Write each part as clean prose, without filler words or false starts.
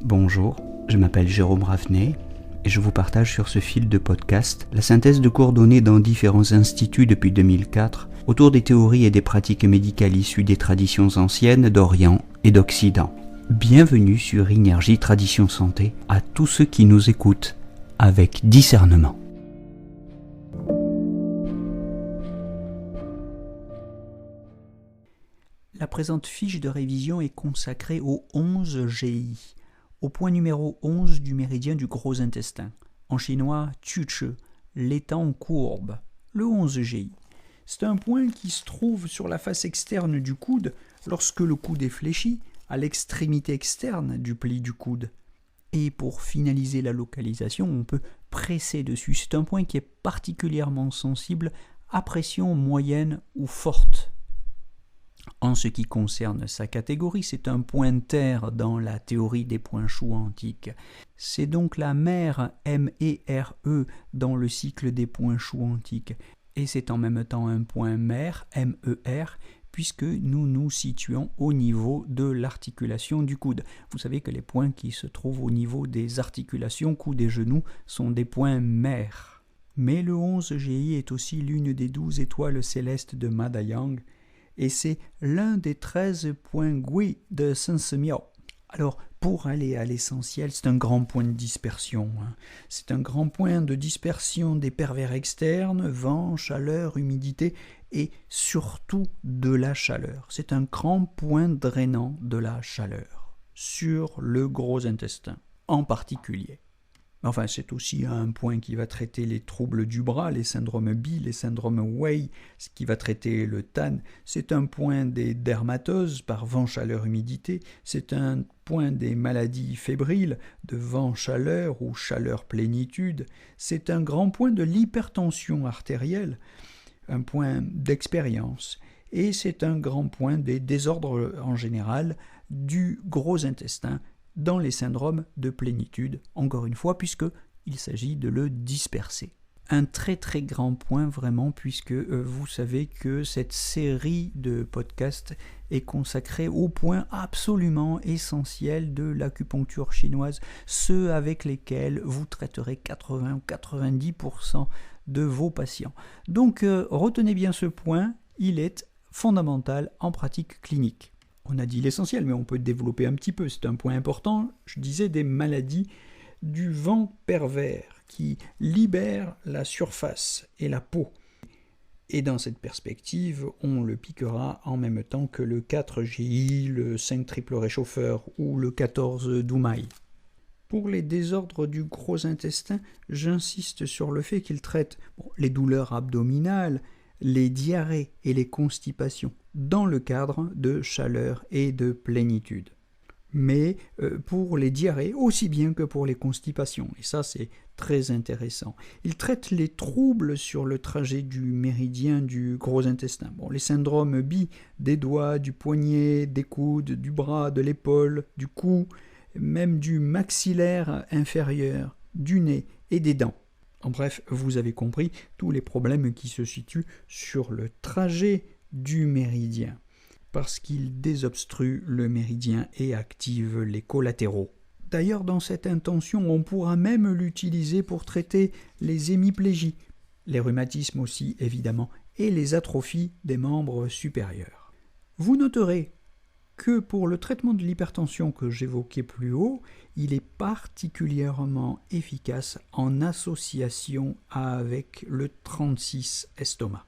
Bonjour, je m'appelle Jérôme Ravenet et je vous partage sur ce fil de podcast la synthèse de cours donnés dans différents instituts depuis 2004 autour des théories et des pratiques médicales issues des traditions anciennes d'Orient et d'Occident. Bienvenue sur Énergie Tradition Santé à tous ceux qui nous écoutent avec discernement. La présente fiche de révision est consacrée au 11 GI, au point numéro 11 du méridien du gros intestin, en chinois Tuche, l'étang courbe, le 11 GI. C'est un point qui se trouve sur la face externe du coude lorsque le coude est fléchi, à l'extrémité externe du pli du coude. Et pour finaliser la localisation, on peut presser dessus. C'est un point qui est particulièrement sensible à pression moyenne ou forte. En ce qui concerne sa catégorie, c'est un point terre dans la théorie des points chauds antiques. C'est donc la mère MERE dans le cycle des points chauds antiques. Et c'est en même temps un point mère MER, puisque nous nous situons au niveau de l'articulation du coude. Vous savez que les points qui se trouvent au niveau des articulations coude et genoux sont des points mères. Mais le 11 GI est aussi l'une des 12 étoiles célestes de Madayang, et c'est l'un des 13 points Gui de Saint-Semiao. Alors, pour aller à l'essentiel, c'est un grand point de dispersion. C'est un grand point de dispersion des pervers externes, vent, chaleur, humidité, et surtout de la chaleur. C'est un grand point drainant de la chaleur, sur le gros intestin en particulier. Enfin, c'est aussi un point qui va traiter les troubles du bras, les syndromes Bi, les syndromes Wei, ce qui va traiter le TAN. C'est un point des dermatoses par vent, chaleur, humidité. C'est un point des maladies fébriles, de vent, chaleur ou chaleur, plénitude. C'est un grand point de l'hypertension artérielle, un point d'expérience. Et c'est un grand point des désordres en général du gros intestin, dans les syndromes de plénitude, encore une fois, puisqu'il s'agit de le disperser. Un très très grand point vraiment, puisque vous savez que cette série de podcasts est consacrée aux points absolument essentiels de l'acupuncture chinoise, ceux avec lesquels vous traiterez 80 ou 90% de vos patients. Donc retenez bien ce point, il est fondamental en pratique clinique. On a dit l'essentiel, mais on peut développer un petit peu. C'est un point important, je disais, des maladies du vent pervers qui libèrent la surface et la peau. Et dans cette perspective, on le piquera en même temps que le 4 GI, le 5 triple réchauffeur ou le 14 Doumaï. Pour les désordres du gros intestin, j'insiste sur le fait qu'il traite les douleurs abdominales, les diarrhées et les constipations dans le cadre de chaleur et de plénitude. Mais pour les diarrhées aussi bien que pour les constipations, et ça c'est très intéressant. Il traite les troubles sur le trajet du méridien du gros intestin. Les syndromes Bi, des doigts, du poignet, des coudes, du bras, de l'épaule, du cou, même du maxillaire inférieur, du nez et des dents. En bref, vous avez compris tous les problèmes qui se situent sur le trajet du méridien, parce qu'il désobstrue le méridien et active les collatéraux. D'ailleurs, dans cette intention, on pourra même l'utiliser pour traiter les hémiplégies, les rhumatismes aussi évidemment, et les atrophies des membres supérieurs. Vous noterez que pour le traitement de l'hypertension que j'évoquais plus haut, il est particulièrement efficace en association avec le 36 estomac.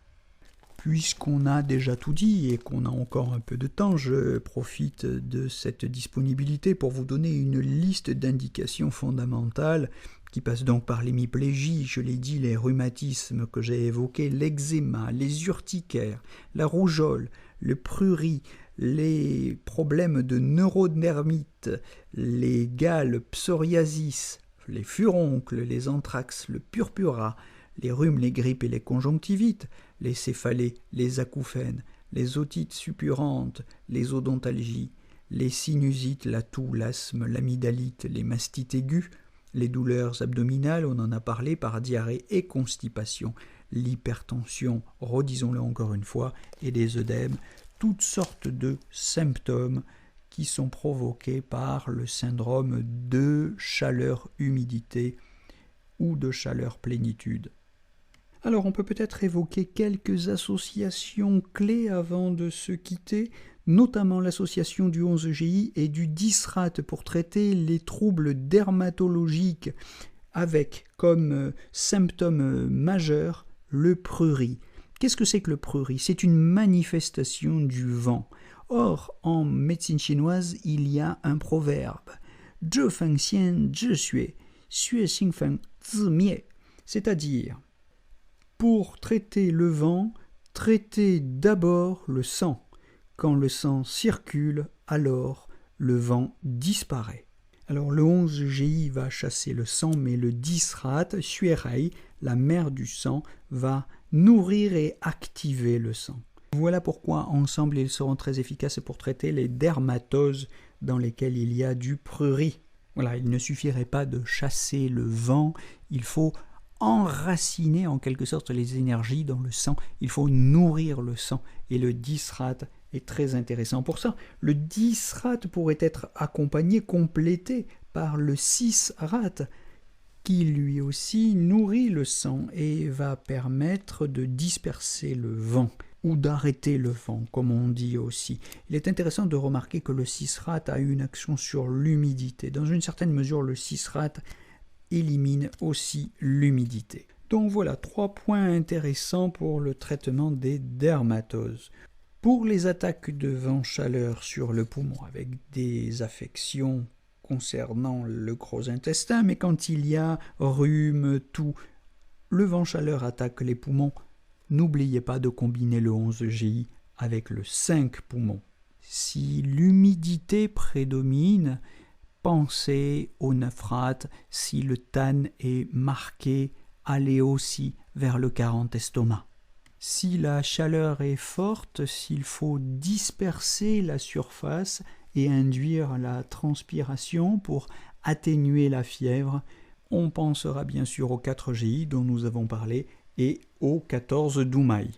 Puisqu'on a déjà tout dit et qu'on a encore un peu de temps, je profite de cette disponibilité pour vous donner une liste d'indications fondamentales qui passe donc par l'hémiplégie, je l'ai dit, les rhumatismes que j'ai évoqués, l'eczéma, les urticaires, la rougeole, le prurit, les problèmes de neurodermite, les gales, psoriasis, les furoncles, les anthrax, le purpura, les rhumes, les grippes et les conjonctivites, les céphalées, les acouphènes, les otites suppurantes, les odontalgies, les sinusites, la toux, l'asthme, l'amygdalite, les mastites aiguës, les douleurs abdominales, on en a parlé, par diarrhée et constipation, l'hypertension, redisons-le encore une fois, et les œdèmes, toutes sortes de symptômes qui qui sont provoqués par le syndrome de chaleur-humidité ou de chaleur-plénitude. Alors on peut peut-être évoquer quelques associations clés avant de se quitter, notamment l'association du 11GI et du 10-RAT pour traiter les troubles dermatologiques avec comme symptôme majeur le prurit. Qu'est-ce que c'est que le prurit? C'est une manifestation du vent. Or, en médecine chinoise, il y a un proverbe « zhe feng xian zhi xue, xue xing feng zi mie », c'est-à-dire pour traiter le vent, traitez d'abord le sang. Quand le sang circule, alors le vent disparaît. Alors le 11GI va chasser le sang, mais le 10-RAT, Xuerei, la mère du sang, va nourrir et activer le sang. Voilà pourquoi ensemble ils seront très efficaces pour traiter les dermatoses dans lesquelles il y a du prurit. Voilà, il ne suffirait pas de chasser le vent, il faut enraciner en quelque sorte les énergies dans le sang, il faut nourrir le sang et le 10-RAT est très intéressant pour ça. Le 10-RAT pourrait être accompagné, complété par le 6-RAT qui lui aussi nourrit le sang et va permettre de disperser le vent ou d'arrêter le vent, comme on dit aussi. Il est intéressant de remarquer que le 6-RAT a une action sur l'humidité. Dans une certaine mesure, le 6-RAT élimine aussi l'humidité. Donc voilà, 3 points intéressants pour le traitement des dermatoses. Pour les attaques de vent-chaleur sur le poumon avec des affections concernant le gros intestin, mais quand il y a rhume, toux, le vent-chaleur attaque les poumons, n'oubliez pas de combiner le 11GI avec le 5 poumons. Si l'humidité prédomine, pensez au 9-RAT. Si le TAN est marqué, allez aussi vers le 40 estomac. Si la chaleur est forte, s'il faut disperser la surface et induire la transpiration pour atténuer la fièvre, on pensera bien sûr au 4GI dont nous avons parlé et au 14 Doumaï.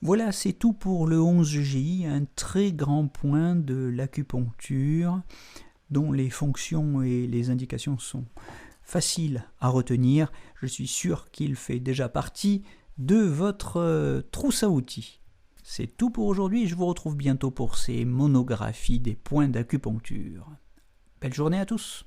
Voilà, c'est tout pour le 11GI, un très grand point de l'acupuncture dont les fonctions et les indications sont faciles à retenir. Je suis sûr qu'il fait déjà partie de votre trousse à outils. C'est tout pour aujourd'hui, je vous retrouve bientôt pour ces monographies des points d'acupuncture. Belle journée à tous!